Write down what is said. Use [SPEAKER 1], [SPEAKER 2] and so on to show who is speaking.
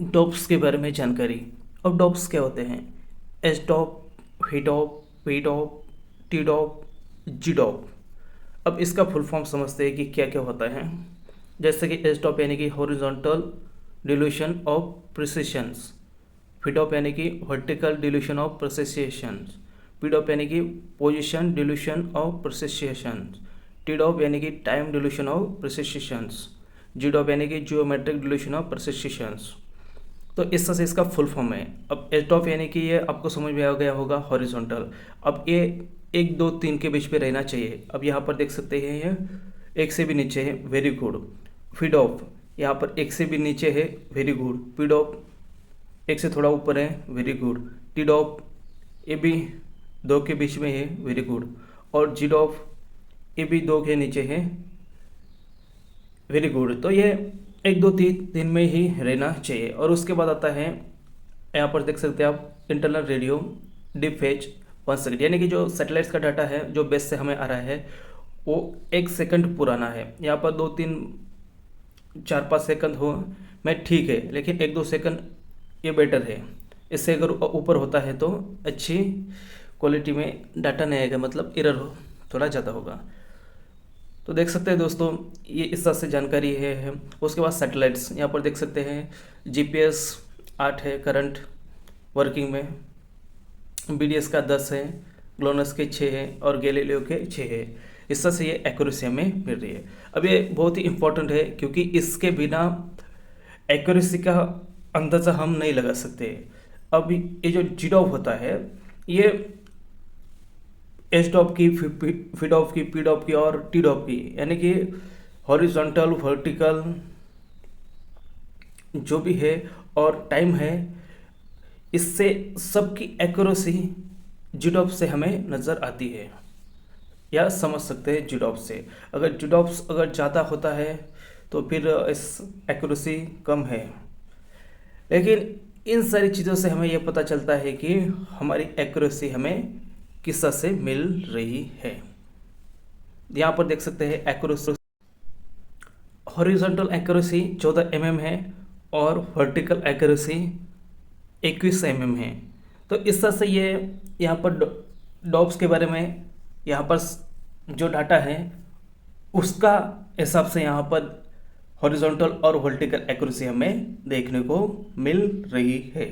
[SPEAKER 1] डॉप्स के बारे में जानकारी। अब डॉप्स क्या होते हैं? एस डॉप, ही डॉप, पी डॉप, टी डॉप, जी डॉप। अब इसका फुल फॉर्म समझते हैं कि क्या क्या होता है। जैसे कि एस डॉप यानी कि हॉरिजॉन्टल डिल्यूशन ऑफ प्रिसिशंस, फी डॉप यानी कि वर्टिकल डिल्यूशन ऑफ प्रोसेसिएशंस, पी डॉप यानी कि पोजिशन डिल्यूशन ऑफ प्रोसेसिएशंस, टी डॉप यानी कि टाइम डिल्यूशन ऑफ प्रोसेसिएशंस, जी डॉप यानी कि जियोमेट्रिक डिल्यूशन ऑफ प्रोसेसिएशंस। तो इस तरह से इसका फुल फॉर्म है। अब एच डॉप यानी कि ये आपको समझ में आ गया होगा हॉरिजॉन्टल। अब ये 1 2 3 के बीच पे रहना चाहिए। अब यहाँ पर देख सकते हैं ये 1 से भी नीचे है, वेरी गुड। फीड ऑफ यहाँ पर 1 से भी नीचे है, वेरी गुड। पीड ऑफ 1 से थोड़ा ऊपर है, वेरी गुड। टी डॉप ये भी 2 के बीच में है, वेरी गुड। और जी डॉप ये भी 2 के नीचे है, वेरी गुड। तो ये 1 2 3 में ही रहना चाहिए। और उसके बाद आता है, यहाँ पर देख सकते हैं आप, internal radio deep phase 1 second, यानी कि जो सैटेलाइट्स का डाटा है जो बेस से हमें आ रहा है वो 1 सेकंड पुराना है। यहाँ पर 2 3 4 5 सेकंड हो मैं ठीक है, लेकिन 1 2 सेकंड ये बेटर है। इससे अगर ऊपर होता है तो अच्छी क्वालिटी में डाटा नहीं आएगा, मतलब एरर हो थोड़ा ज़्यादा होगा। तो देख सकते हैं दोस्तों, ये इस तरह से जानकारी है। उसके बाद सैटेलाइट्स यहाँ पर देख सकते हैं, जीपीएस 8 है करंट वर्किंग में, बीडीएस का 10 है, ग्लोनस के 6 है और गैलीलियो के 6 है। इस तरह से ये एक्यूरेसी हमें मिल रही है। अब ये बहुत ही इंपॉर्टेंट है क्योंकि इसके बिना एक्यूरेसी का अंदाज़ा हम नहीं लगा सकते। अब ये जो जीडॉप होता है ये एच डॉप की, फी डॉप की, पी डॉप की और टी डॉप की, यानी कि हॉरिजॉन्टल वर्टिकल जो भी है और टाइम है, इससे सबकी एक्यूरेसी जीडॉप से हमें नज़र आती है या समझ सकते हैं जीडॉप से। अगर जीडॉप्स अगर ज़्यादा होता है तो फिर इस एक्यूरेसी कम है। लेकिन इन सारी चीज़ों से हमें यह पता चलता है कि हमारी एक्यूरेसी हमें किस तरह से मिल रही है। यहाँ पर देख सकते हैं एक्यूरेसी, हॉरिजॉन्टल एक्यूरेसी 14 mm है और वर्टिकल एक्यूरेसी 21 mm है। तो इस तरह से ये यहाँ पर डॉप्स के बारे में यहाँ पर जो डाटा है उसका हिसाब से यहाँ पर हॉरिजॉन्टल और वर्टिकल एक्यूरेसी हमें देखने को मिल रही है।